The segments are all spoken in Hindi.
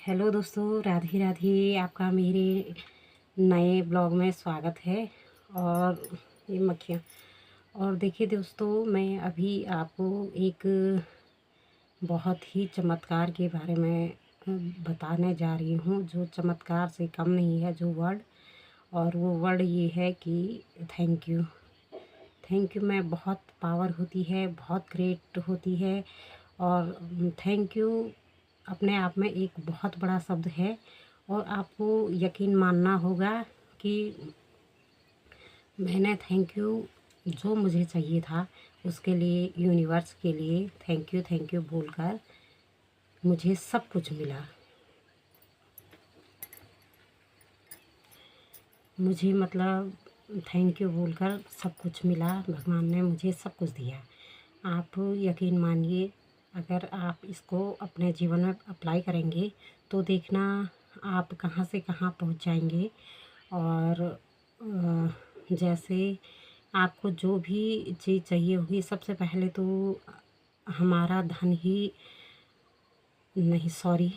हेलो दोस्तों, राधे राधे। आपका मेरे नए ब्लॉग में स्वागत है। और ये मक्खियाँ। और देखिए दोस्तों, मैं अभी आपको एक बहुत ही चमत्कार के बारे में बताने जा रही हूँ, जो चमत्कार से कम नहीं है, जो वर्ड। और वो वर्ड ये है कि थैंक यू। थैंक यू में बहुत पावर होती है, बहुत ग्रेट होती है। और थैंक यू अपने आप में एक बहुत बड़ा शब्द है। और आपको यकीन मानना होगा कि मैंने थैंक यू जो मुझे चाहिए था उसके लिए, यूनिवर्स के लिए थैंक यू बोलकर मुझे सब कुछ मिला। मुझे मतलब थैंक यू बोलकर सब कुछ मिला। भगवान ने मुझे सब कुछ दिया। आप यकीन मानिए, अगर आप इसको अपने जीवन में अप्लाई करेंगे तो देखना आप कहाँ से कहाँ पहुँच जाएंगे। और जैसे आपको जो भी चीज़ चाहिए होगी, सबसे पहले तो हमारा धन ही नहीं, सॉरी,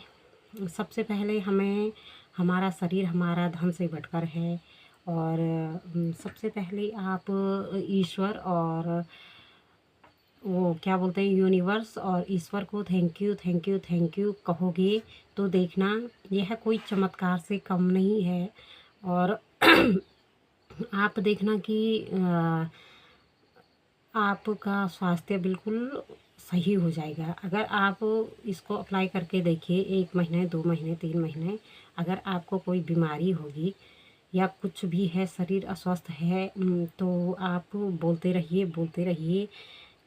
सबसे पहले हमें हमारा शरीर हमारा धन से बढ़कर है। और सबसे पहले आप ईश्वर और वो क्या बोलते हैं, यूनिवर्स और ईश्वर को थैंक यू कहोगे तो देखना यह कोई चमत्कार से कम नहीं है। और आप देखना कि आपका स्वास्थ्य बिल्कुल सही हो जाएगा। अगर आप इसको अप्लाई करके देखिए, 1 महीने 2 महीने 3 महीने, अगर आपको कोई बीमारी होगी या कुछ भी है, शरीर अस्वस्थ है, तो आप बोलते रहिए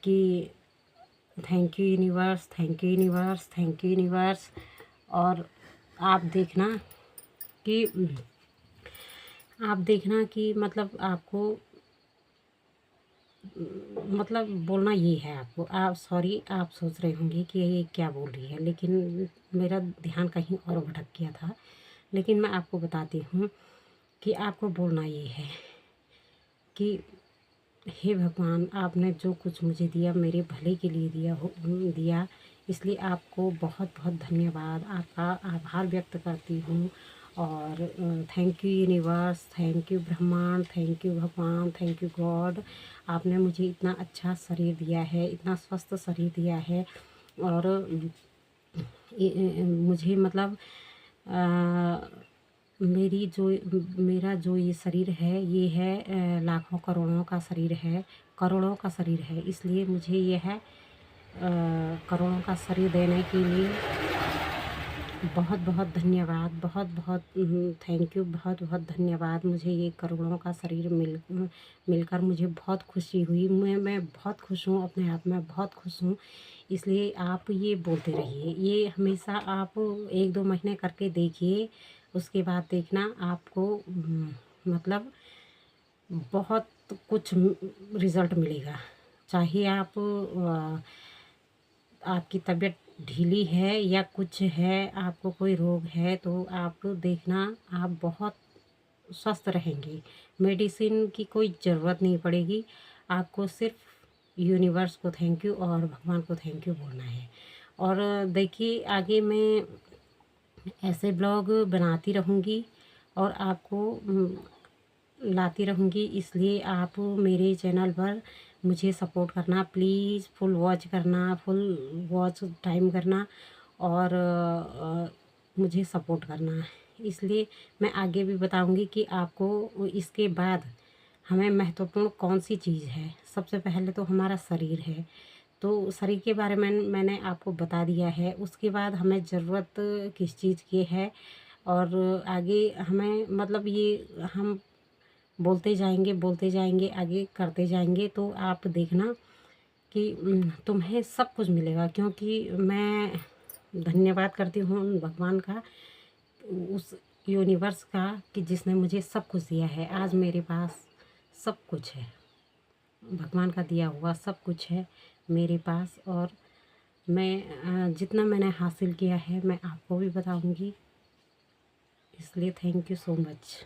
कि thank you universe, thank you universe, thank you universe. और आप देखना कि मतलब आपको मतलब बोलना ये है आपको। आप सॉरी, आप सोच रहे होंगे कि ये क्या बोल रही है, लेकिन मेरा ध्यान कहीं और भटक गया था। लेकिन मैं आपको बताती हूँ कि आपको बोलना ये है कि हे भगवान, आपने जो कुछ मुझे दिया मेरे भले के लिए दिया, इसलिए आपको बहुत बहुत धन्यवाद, आपका आभार व्यक्त करती हूँ। और thank you universe, thank you ब्रह्मांड, थैंक यू भगवान, थैंक यू गॉड। आपने मुझे इतना अच्छा शरीर दिया है, इतना स्वस्थ शरीर दिया है। और मुझे मतलब मेरा जो ये शरीर है, ये है लाखों करोड़ों का शरीर है, करोड़ों का शरीर है। इसलिए मुझे यह करोड़ों का शरीर देने के लिए बहुत बहुत धन्यवाद, बहुत बहुत थैंक यू, बहुत बहुत धन्यवाद। मुझे ये करोड़ों का शरीर मिलकर मुझे बहुत खुशी हुई। मैं बहुत खुश हूँ, अपने आप में बहुत खुश हूँ। इसलिए आप ये बोलते रहिए, ये हमेशा आप 1-2 महीने करके देखिए। उसके बाद देखना आपको मतलब बहुत कुछ रिज़ल्ट मिलेगा। चाहे आप आपकी तबीयत ढीली है या कुछ है, आपको कोई रोग है, तो आप देखना आप बहुत स्वस्थ रहेंगे। मेडिसिन की कोई ज़रूरत नहीं पड़ेगी। आपको सिर्फ यूनिवर्स को थैंक यू और भगवान को थैंक यू बोलना है। और देखिए, आगे मैं ऐसे ब्लॉग बनाती रहूँगी और आपको लाती रहूँगी। इसलिए आप मेरे चैनल पर मुझे सपोर्ट करना प्लीज़, फुल वॉच टाइम करना। और मुझे सपोर्ट करना। इसलिए मैं आगे भी बताऊँगी कि आपको इसके बाद हमें महत्वपूर्ण कौन सी चीज़ है। सबसे पहले तो हमारा शरीर है, तो शरीर के बारे में मैंने आपको बता दिया है। उसके बाद हमें ज़रूरत किस चीज़ की है, और आगे हमें मतलब ये हम बोलते जाएंगे, आगे करते जाएंगे, तो आप देखना कि तुम्हें सब कुछ मिलेगा। क्योंकि मैं धन्यवाद करती हूँ उन भगवान का, उस यूनिवर्स का, कि जिसने मुझे सब कुछ दिया है। आज मेरे पास सब कुछ है, भगवान का दिया हुआ सब कुछ है मेरे पास। और मैं जितना मैंने हासिल किया है मैं आपको भी बताऊंगी। इसलिए थैंक यू सो मच।